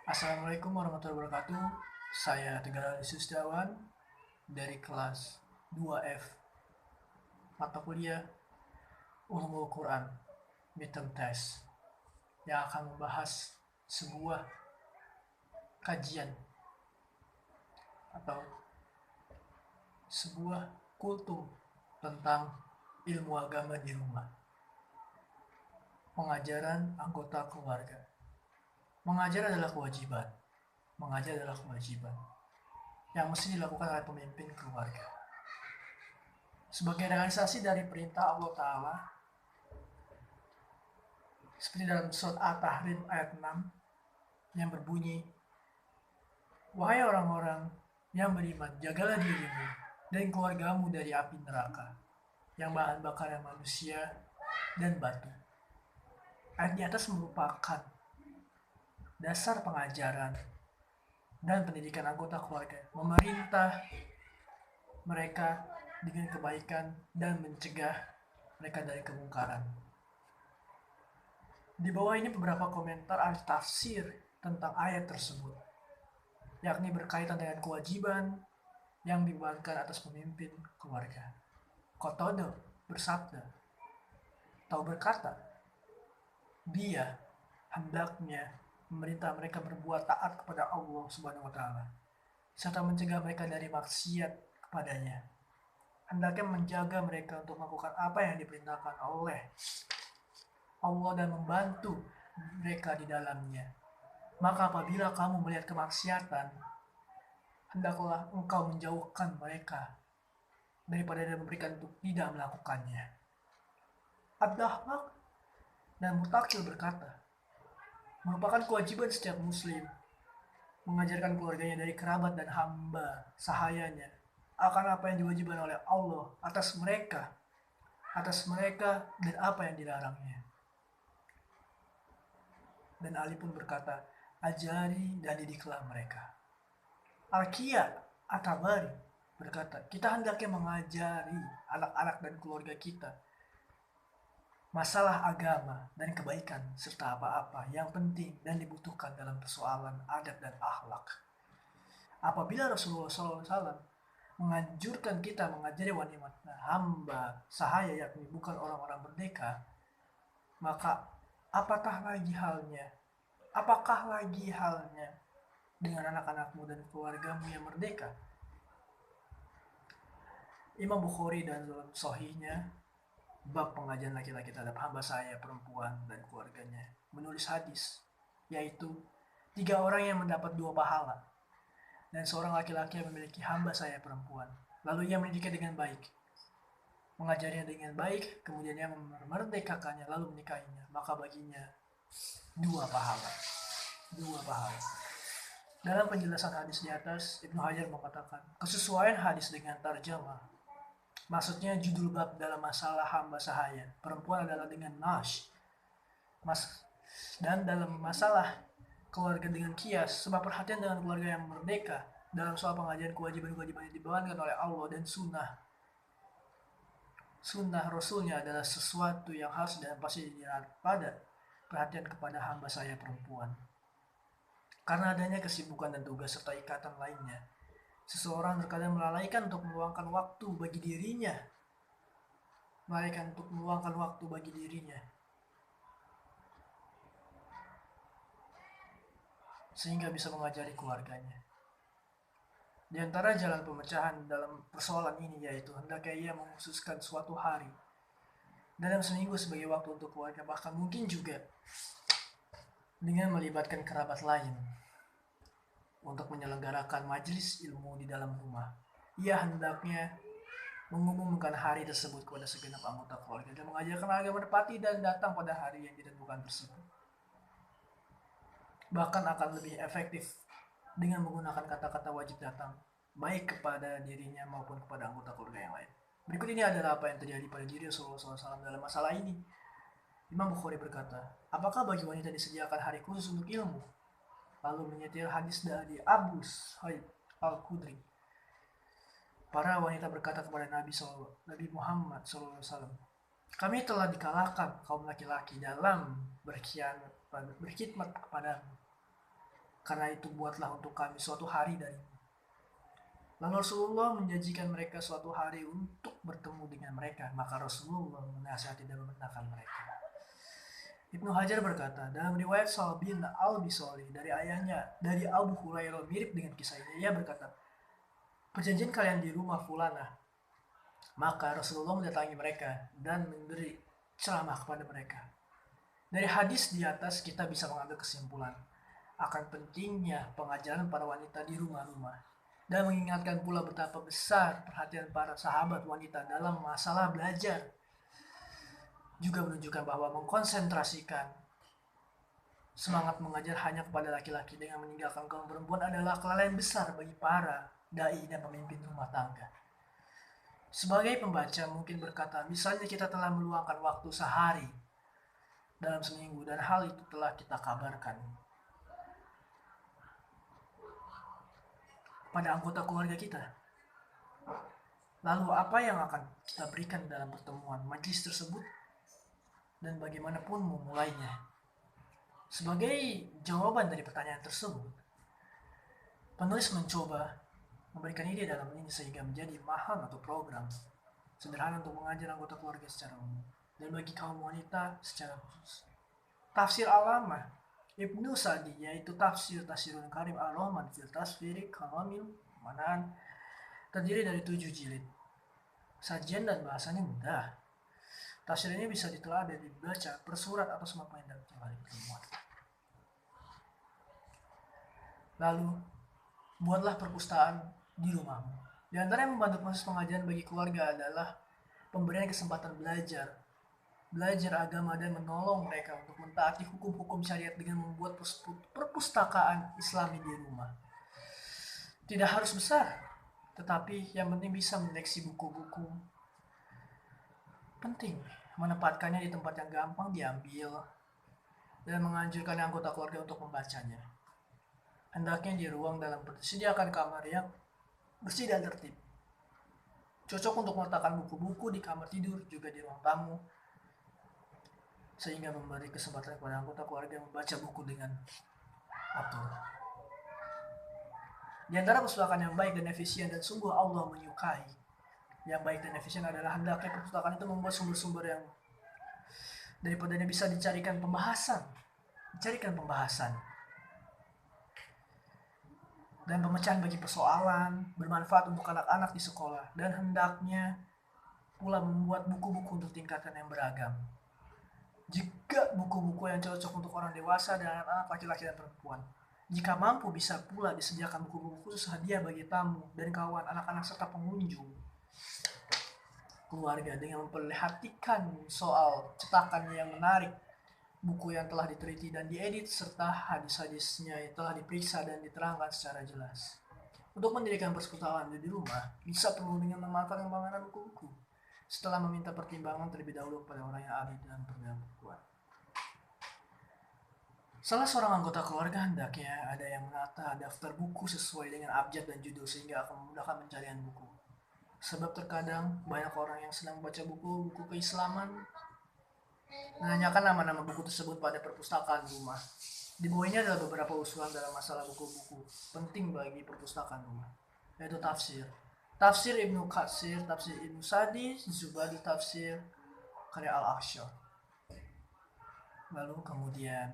Assalamualaikum warahmatullahi wabarakatuh. Saya Tegar Ali Sustiawan dari kelas 2F mata kuliah Ulumul Quran Midterm Test yang akan membahas sebuah kajian atau sebuah kultum tentang ilmu agama di rumah. Pengajaran anggota keluarga. Mengajar adalah kewajiban. Mengajar adalah kewajiban yang mesti dilakukan oleh pemimpin keluarga. Sebagai realisasi dari perintah Allah Ta'ala, seperti dalam surat At-Tahrim ayat 6 yang berbunyi, "Wahai orang-orang yang beriman, jagalah dirimu dan keluargamu dari api neraka yang bahan bakarnya manusia dan batu." Ayat di atas merupakan dasar pengajaran dan pendidikan anggota keluarga, memerintah mereka dengan kebaikan dan mencegah mereka dari kemungkaran. Di bawah ini beberapa komentar ahli tafsir tentang ayat tersebut, yakni berkaitan dengan kewajiban yang dibebankan atas pemimpin keluarga. Qatadah bersabda atau berkata, dia hendaknya memerintah mereka berbuat taat kepada Allah Subhanahu wa taala serta mencegah mereka dari maksiat kepadanya. Hendaknya menjaga mereka untuk melakukan apa yang diperintahkan oleh Allah dan membantu mereka di dalamnya. Maka apabila kamu melihat kemaksiatan, hendaklah engkau menjauhkan mereka daripada dan memberikan untuk tidak melakukannya. Ad-Dahhak dan Mutakil berkata, merupakan kewajiban setiap muslim mengajarkan keluarganya dari kerabat dan hamba sahayanya akan apa yang diwajibkan oleh Allah atas mereka dan apa yang dilarangnya. Dan Ali pun berkata, ajari dan didiklah mereka. Al-Qiyya At-Tabari berkata, kita hendaknya mengajari anak-anak dan keluarga kita masalah agama dan kebaikan serta apa-apa yang penting dan dibutuhkan dalam persoalan adat dan akhlak. Apabila Rasulullah SAW menganjurkan kita mengajari wanita hamba sahaya, yakni bukan orang-orang merdeka, maka apakah lagi halnya dengan anak-anakmu dan keluargamu yang merdeka? Imam Bukhari dan dalam sahihnya bab pengajian laki-laki terhadap hamba saya perempuan dan keluarganya menulis hadis, yaitu 3 orang yang mendapat 2 pahala dan seorang laki-laki yang memiliki hamba saya perempuan, lalu ia mendidiknya dengan baik, mengajarinya dengan baik, kemudian ia memerdekakannya lalu menikahinya, maka baginya 2 pahala. Dalam penjelasan hadis di atas, Ibnu Hajar mengatakan kesesuaian hadis dengan tarjamah, maksudnya judul bab dalam masalah hamba sahaya perempuan adalah dengan nash, dan dalam masalah keluarga dengan kias, sebab perhatian dengan keluarga yang merdeka dalam soal pengajian kewajiban-kewajiban yang dibebankan oleh Allah dan sunnah Rasulnya adalah sesuatu yang harus dan pasti dilihat pada perhatian kepada hamba saya perempuan. Karena adanya kesibukan dan tugas serta ikatan lainnya, seseorang terkadang melalaikan untuk meluangkan waktu bagi dirinya, sehingga bisa mengajari keluarganya. Di antara jalan pemecahan dalam persoalan ini yaitu hendaknya ia mengkhususkan suatu hari dalam seminggu sebagai waktu untuk keluarga, bahkan mungkin juga dengan melibatkan kerabat lain untuk menyelenggarakan majelis ilmu di dalam rumah. Ia hendaknya mengumumkan hari tersebut kepada segenap anggota keluarga dan mengajarkan agar menepati dan datang pada hari yang ditentukan tersebut. Bahkan akan lebih efektif dengan menggunakan kata-kata wajib datang, baik kepada dirinya maupun kepada anggota keluarga yang lain. Berikut ini adalah apa yang terjadi pada diri Rasulullah SAW dalam masalah ini. Imam Bukhari berkata, apakah bagi wanita disediakan hari khusus untuk ilmu? Lalu menyetir hadis dari Abu Sa'id Al-Khudri. Para wanita berkata kepada Nabi Muhammad SAW, kami telah dikalahkan kaum laki-laki dalam berkhidmat kepadamu. Karena itu buatlah untuk kami suatu hari darimu. Lalu Rasulullah menjanjikan mereka suatu hari untuk bertemu dengan mereka. Maka Rasulullah menasihati dan membenarkan mereka. Ibnu Hajar berkata, dalam riwayat Sal bin Al-Bisoli dari ayahnya, dari Abu Hurairah mirip dengan kisah ini. Ia berkata, perjanjian kalian di rumah Fulanah. Maka Rasulullah mendatangi mereka dan memberi ceramah kepada mereka. Dari hadis di atas kita bisa mengambil kesimpulan akan pentingnya pengajaran para wanita di rumah-rumah dan mengingatkan pula betapa besar perhatian para sahabat wanita dalam masalah belajar. Juga menunjukkan bahwa mengkonsentrasikan semangat mengajar hanya kepada laki-laki dengan meninggalkan kaum perempuan adalah kelalaian besar bagi para dai dan pemimpin rumah tangga. Sebagai pembaca mungkin berkata, misalnya kita telah meluangkan waktu sehari dalam seminggu dan hal itu telah kita kabarkan pada anggota keluarga kita. Lalu apa yang akan kita berikan dalam pertemuan majelis tersebut dan bagaimanapun memulainya? Sebagai jawaban dari pertanyaan tersebut, penulis mencoba memberikan ide dalam ini sehingga menjadi mahal atau program sederhana untuk mengajar anggota keluarga secara umum dan bagi kaum wanita secara khusus. Tafsir Allamah Ibnu Sa'di yaitu tafsir Tafsirul Karim Ar-Rahman fil Tasfiri Kalamil Manan terdiri dari 7 jilid. Sajian dan bahasanya mudah. Tafsir ini bisa ditelah dan dibaca per surat atau semakin pendek yang paling termuat. Lalu, buatlah perpustakaan di rumahmu. Di antara yang membantu proses pengajaran bagi keluarga adalah pemberian kesempatan belajar agama dan menolong mereka untuk mentaati hukum-hukum syariat dengan membuat perpustakaan Islami di rumah. Tidak harus besar, tetapi yang penting bisa menyeleksi buku-buku. Penting menempatkannya di tempat yang gampang diambil dan menganjurkan anggota keluarga untuk membacanya. Hendaknya di ruang dalam disediakan kamar yang bersih dan tertib. Cocok untuk meletakkan buku-buku di kamar tidur, juga di ruang tamu, sehingga memberi kesempatan kepada anggota keluarga membaca buku dengan atur. Di antara perpustakaan yang baik dan efisien dan sungguh Allah menyukai yang baik dan efisien adalah hendaknya perpustakaan itu membuat sumber-sumber yang daripadanya bisa dicarikan pembahasan dan pemecahan bagi persoalan bermanfaat untuk anak-anak di sekolah, dan hendaknya pula membuat buku-buku untuk tingkatan yang beragam. Jika buku-buku yang cocok untuk orang dewasa dan anak-anak laki-laki dan perempuan. Jika mampu bisa pula disediakan buku-buku khusus hadiah bagi tamu dan kawan, anak-anak serta pengunjung keluarga dengan memperlihatkan soal cetakan yang menarik, buku yang telah diteliti dan diedit, serta hadis-hadisnya yang telah diperiksa dan diterangkan secara jelas. Untuk mendirikan perpustakaan di rumah, bisa perlu dengan memanfaatkan pameran buku-buku setelah meminta pertimbangan terlebih dahulu kepada orang yang ahli dalam pemegang bukuan. Salah seorang anggota keluarga hendaknya ada yang menata daftar buku sesuai dengan abjad dan judul sehingga akan memudahkan pencarian buku. Sebab terkadang banyak orang yang sedang membaca buku keislaman menanyakan nama-nama buku tersebut pada perpustakaan rumah. Di bawahnya adalah beberapa usulan dalam masalah buku-buku penting bagi perpustakaan rumah, yaitu Tafsir Ibnu Katsir, Tafsir Ibnu Sa'di, Zubadi Tafsir, karya Al-Akhsyar. Lalu kemudian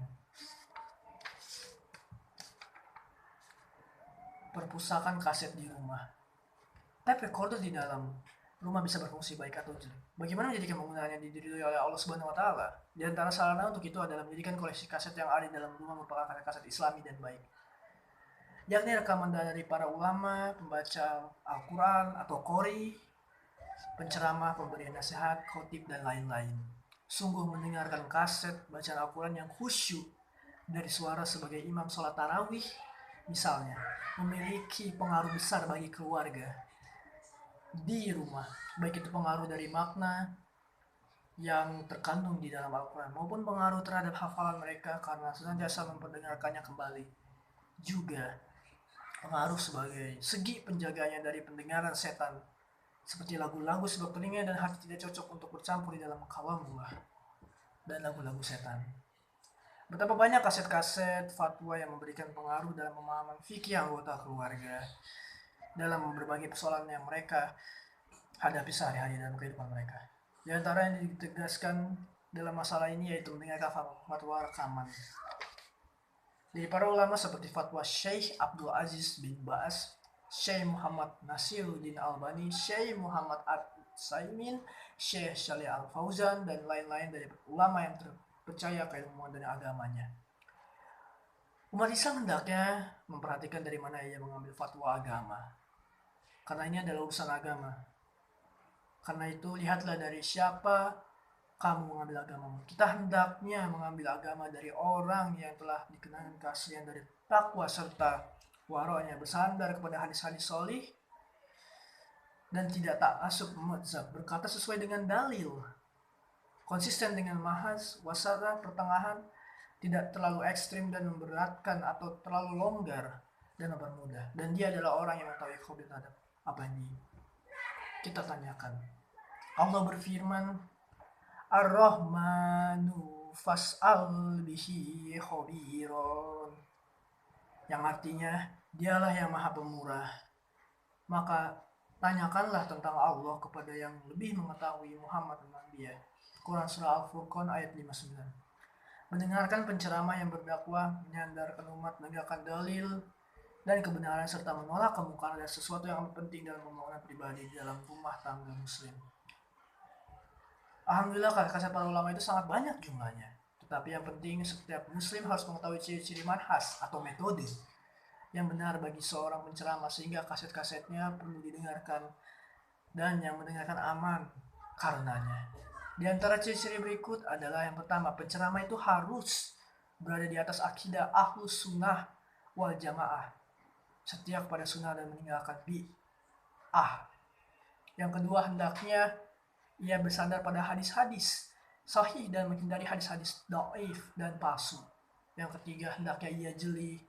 perpustakaan kaset di rumah. Tape recorder di dalam rumah bisa berfungsi baik atau jelek. Bagaimana menjadikan penggunaannya diridhoi oleh Allah Subhanahu wa taala? Di antara sarana untuk itu adalah menjadikan koleksi kaset yang ada di dalam rumah merupakan kaset Islami dan baik. Yakni rekaman dari para ulama, pembaca Al-Quran atau Qori, penceramah, pemberi nasihat, khotib, dan lain-lain. Sungguh mendengarkan kaset bacaan Al-Quran yang khusyuk dari suara sebagai imam sholat tarawih, misalnya, memiliki pengaruh besar bagi keluarga di rumah, baik itu pengaruh dari makna yang terkandung di dalam Al-Quran maupun pengaruh terhadap hafalan mereka karena senantiasa memperdengarkannya kembali. Juga pengaruh sebagai segi penjaganya dari pendengaran setan, seperti lagu-lagu sebab telinga dan hati tidak cocok untuk bercampur di dalam kalamullah dan lagu-lagu setan. Betapa banyak kaset-kaset fatwa yang memberikan pengaruh dalam pemahaman fikih anggota keluarga dalam berbagai persoalan yang mereka hadapi sehari-hari dalam kehidupan mereka. Di antara yang ditegaskan dalam masalah ini yaitu mendengarkan fatwa rekaman dari para ulama seperti fatwa Syekh Abdul Aziz bin Ba'as, Syekh Muhammad Nasiruddin Albani, Syekh Muhammad Saimin, Syekh Saleh Al Fauzan, dan lain-lain dari ulama yang terpercaya keilmuan dan agamanya. Umat Islam hendaknya memperhatikan dari mana ia mengambil fatwa agama, karena ini adalah urusan agama. Karena itu lihatlah dari siapa kamu mengambil agamamu. Kita hendaknya mengambil agama dari orang yang telah dikenalkan keaslian dari takwa serta warohnya, bersandar kepada hadis-hadis sholih dan tidak ta'assub mazhab, berkata sesuai dengan dalil, konsisten dengan mahaz, wasata, pertengahan, tidak terlalu ekstrim dan memberatkan atau terlalu longgar dan mempermudah. Dan dia adalah orang yang mengetahui khabir terhadap apa yang kita tanyakan. Allah berfirman, Ar-Rahmanu fas'al bihi khabiron, yang artinya dialah yang maha pemurah, maka tanyakanlah tentang Allah kepada yang lebih mengetahui. Muhammad Nabi. Quran Surah Al-Furqan ayat 59. Mendengarkan penceramah yang berdakwah, menyandarkan umat, menegakkan dalil dan kebenaran, serta menolak kemungkaran dan sesuatu yang penting dalam pembangunan pribadi di dalam rumah tangga muslim. Alhamdulillah kaset para ulama itu sangat banyak jumlahnya. Tetapi yang penting setiap muslim harus mengetahui ciri-ciri manhaj atau metode yang benar bagi seorang penceramah, sehingga kaset-kasetnya perlu didengarkan dan yang mendengarkan aman karenanya. Di antara ciri-ciri berikut adalah yang pertama, penceramah itu harus berada di atas akidah ahlus sunnah wal jamaah, setia pada sunnah dan meninggalkan bid'ah. Yang kedua, hendaknya ia bersandar pada hadis-hadis sahih dan menghindari hadis-hadis dhaif dan palsu. Yang ketiga, hendaknya ia jeli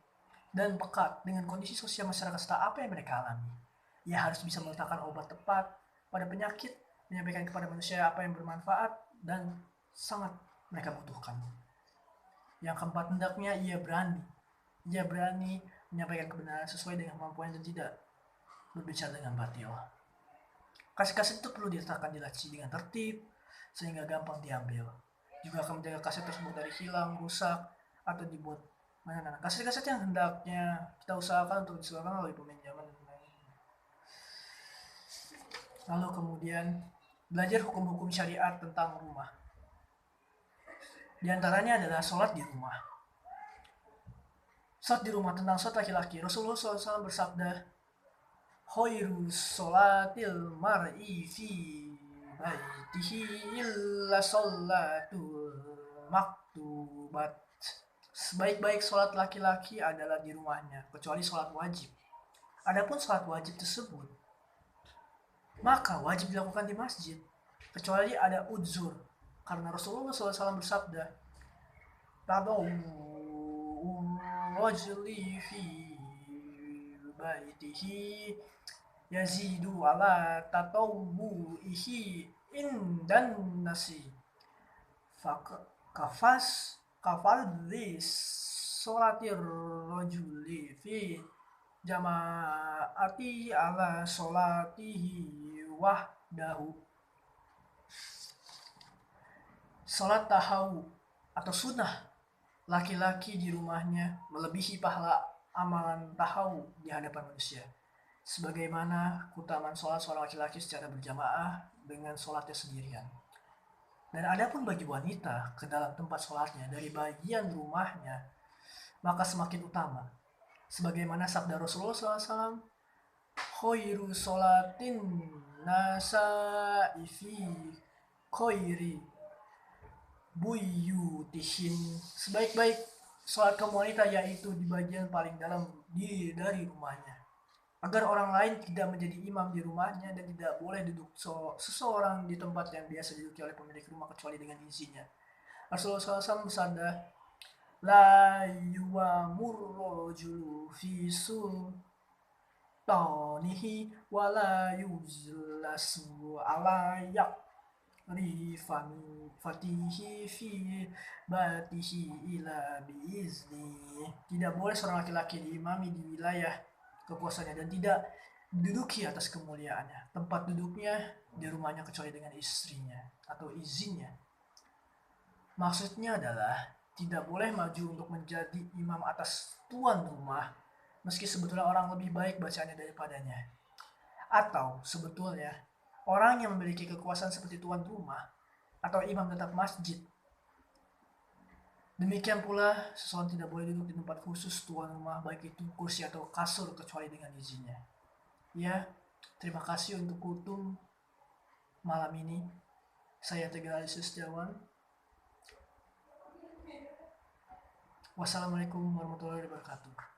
dan pekat dengan kondisi sosial masyarakat serta apa yang mereka alami. Ia harus bisa meletakkan obat tepat pada penyakit, menyampaikan kepada manusia apa yang bermanfaat dan sangat mereka butuhkan. Yang keempat, hendaknya ia berani menyampaikan kebenaran sesuai dengan kemampuan dan tidak berbicara dengan batil. Kaset-kaset itu perlu diletakkan di laci dengan tertib sehingga gampang diambil. Juga akan menjaga kaset tersebut dari hilang, rusak, atau dibuat mana. Kaset-kaset yang hendaknya kita usahakan untuk disebarkan oleh peminjaman. Lalu kemudian belajar hukum-hukum syariat tentang rumah. Di antaranya adalah sholat di rumah. Sholat di rumah, tentang sholat laki-laki. Rasulullah SAW bersabda, khairu sholatil mar'i fi baitihi illa sholatul maktubat. Sebaik-baik sholat laki-laki adalah di rumahnya, kecuali sholat wajib. Adapun sholat wajib tersebut, maka wajib dilakukan di masjid, kecuali ada udzur. Karena Rasulullah SAW bersabda, Tadau rajuli fi baitihi yazidu ala tatawu'ihi indan nasi kafadhis sholatir rajuli fi jama'ati ala sholatihi wahdahu. Sholat tahawu atau sunnah laki-laki di rumahnya melebihi pahala amalan tahawu di hadapan manusia, sebagaimana keutamaan sholat seorang laki-laki secara berjamaah dengan sholatnya sendirian. Dan adapun bagi wanita ke dalam tempat sholatnya dari bagian rumahnya, maka semakin utama, sebagaimana sabda Rasulullah SAW, khairu sholatin nasa'i fi khairi buyutihin, sebaik-baik sholat kaum wanita yaitu di bagian paling dalam dari rumahnya, agar orang lain tidak menjadi imam di rumahnya dan tidak boleh duduk seseorang di tempat yang biasa diduduki oleh pemilik rumah kecuali dengan izinnya. Rasulullah SAW bersabda, la yuwamur rajulu fi sultanihi wa la yujlasu ala rifami fatihi fi batihi ila biizni. Tidak boleh seorang laki-laki diimami di wilayah kekuasaannya dan tidak duduki atas kemuliaannya. Tempat duduknya di rumahnya kecuali dengan istrinya atau izinnya. Maksudnya adalah tidak boleh maju untuk menjadi imam atas tuan rumah meski sebetulnya orang lebih baik bacaannya daripadanya. Atau sebetulnya orang yang memiliki kekuasaan seperti tuan rumah atau imam tetap masjid. Demikian pula seseorang tidak boleh duduk di tempat khusus tuan rumah baik itu kursi atau kasur kecuali dengan izinnya. Ya, terima kasih untuk kultum malam ini. Saya Tegar Ali Setiawan. Wassalamualaikum warahmatullahi wabarakatuh.